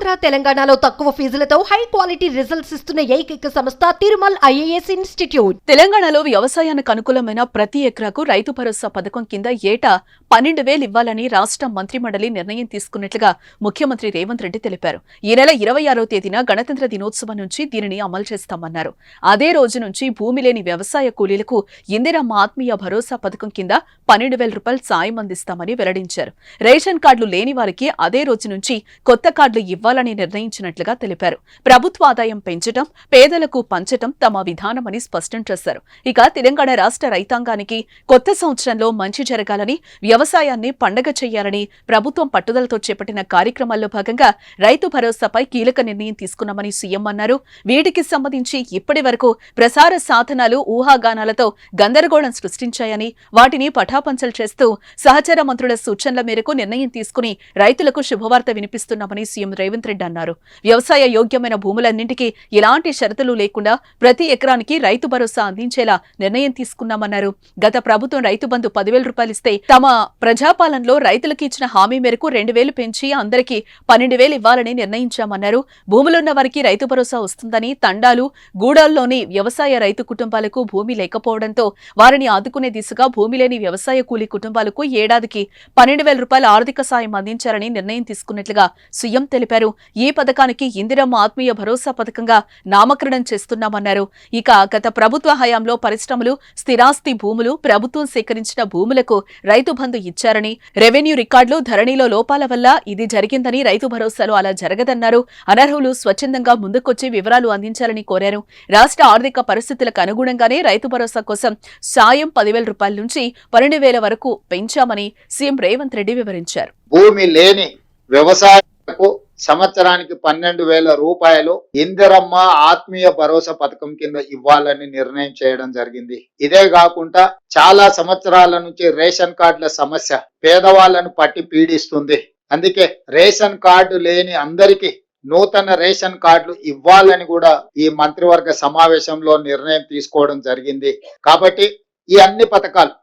ఆంధ్ర తెలంగాణలో తక్కువ ఫీజులతో high quality results ఇస్తున్న ఏకైక సంస్థ తిరుమల్ ఐఏఎస్ ఇన్స్టిట్యూట్. తెలంగాణలో వ్యవసాయానికి అనుకూలమైన ప్రతి ఎకరాకు రైతు భరోసా పథకం కింద ఏటా 12,000 ఇవ్వాలని రాష్ట్ర మంత్రిమండలి నిర్ణయం తీసుకున్నట్లుగా ముఖ్యమంత్రి రేవంత్ రెడ్డి తెలిపారు. ఈ నెల 26వ తేదీన గణతంత్ర దినోత్సవం నుంచి దీనిని అమలు చేస్తామన్నారు. అదే రోజు నుంచి భూమి లేని వ్యవసాయ కూలీలకు ఇందిరమ్మ ఆత్మీయ భరోసా పథకం కింద 12,000 రూపాయలు సాయం అందిస్తామని వెల్లడించారు. రేషన్ కార్డులు లేని వారికి అదే రోజు నుంచి కొత్త కార్డులు ఇవ్వాలని నిర్ణయించినట్లుగా తెలిపారు. ప్రభుత్వ ఆదాయం పెంచడం, పేదలకు పంచడం తమ విధానమని స్పష్టం చేశారు. ఇక తెలంగాణ రాష్ట్ర రైతాంగానికి కొత్త సంవత్సరంలో మంచి జరగాలని, వ్యవసాయాన్ని పండగ చేయాలని ప్రభుత్వం పట్టుదలతో చేపట్టిన కార్యక్రమాల్లో భాగంగా రైతు భరోసాపై కీలక నిర్ణయం తీసుకున్నామని సీఎం అన్నారు. వీటికి సంబంధించి ఇప్పటి వరకు ప్రసార సాధనాలు ఊహాగానాలతో గందరగోళం సృష్టించాయని, వాటిని పటాపంచలు చేస్తూ సహచర మంత్రుల సూచనల మేరకు నిర్ణయం తీసుకుని రైతులకు శుభవార్త వినిపిస్తున్నామని సీఎం రేవంత్ రెడ్డి అన్నారు. వ్యవసాయ యోగ్యమైన భూములన్నింటికీ ఎలాంటి షరతులు లేకుండా ప్రతి ఎకరానికి రైతు భరోసా అందించేలా నిర్ణయం తీసుకున్నామన్నారు. గత ప్రభుత్వం రైతు బంధు 10,000 రూపాయలు ఇస్తే తమ ప్రజాపాలనలో రైతులకు ఇచ్చిన హామీ మేరకు 2,000 పెంచి అందరికీ 12,000 ఇవ్వాలని నిర్ణయించామన్నారు. భూములున్న వారికి రైతు భరోసా వస్తుందని, తండాలు, గూడాల్లోని వ్యవసాయ రైతు కుటుంబాలకు భూమి లేకపోవడంతో వారిని ఆదుకునే దిశగా భూమి లేని వ్యవసాయ కూలీ కుటుంబాలకు ఏడాదికి 12,000 రూపాయల ఆర్థిక సాయం అందించాలని నిర్ణయం తీసుకున్నట్లుగా సీఎం తెలిపారు. ఈ పథకానికి ఇందిరమ్మ ఆత్మీయ భరోసా పథకంగా నామకరణం చేస్తున్నామన్నారు. ఇక గత ప్రభుత్వ హయాంలో పరిశ్రమలు, స్థిరాస్తి భూములు, ప్రభుత్వం సేకరించిన భూములకు రైతు బంధు ఇచ్చారని, రెవెన్యూ రికార్డులు, ధరణిలో లోపాల వల్ల ఇది జరిగిందని, రైతు భరోసాలో అలా జరగదన్నారు. అనర్హులు స్వచ్ఛందంగా ముందుకొచ్చి వివరాలు అందించాలని కోరారు. రాష్ట్ర ఆర్థిక పరిస్థితులకు అనుగుణంగానే రైతు భరోసా కోసం సాయం 10,000 రూపాయల నుంచి 12,000 వరకు పెంచామని సీఎం రేవంత్ రెడ్డి వివరించారు. భూమి లేని వ్యవసాయకు సంవత్సరానికి 12,000 రూపాయలు ఇందిరమ్మ ఆత్మీయ భరోసా పథకం కింద ఇవ్వాలని నిర్ణయం చేయడం జరిగింది. ఇదే కాకుండా చాలా సంవత్సరాల నుంచి రేషన్ కార్డుల సమస్య పేదవాళ్లను పట్టి పీడిస్తుంది. అందుకే రేషన్ కార్డు లేని అందరికీ నూతన రేషన్ కార్డులు ఇవ్వాలని కూడా ఈ మంత్రివర్గ సమావేశంలో నిర్ణయం తీసుకోవడం జరిగింది. కాబట్టి ఈ అన్ని పథకాలు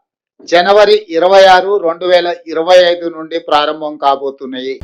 జనవరి 26, 2025 నుండి ప్రారంభం కాబోతున్నాయి.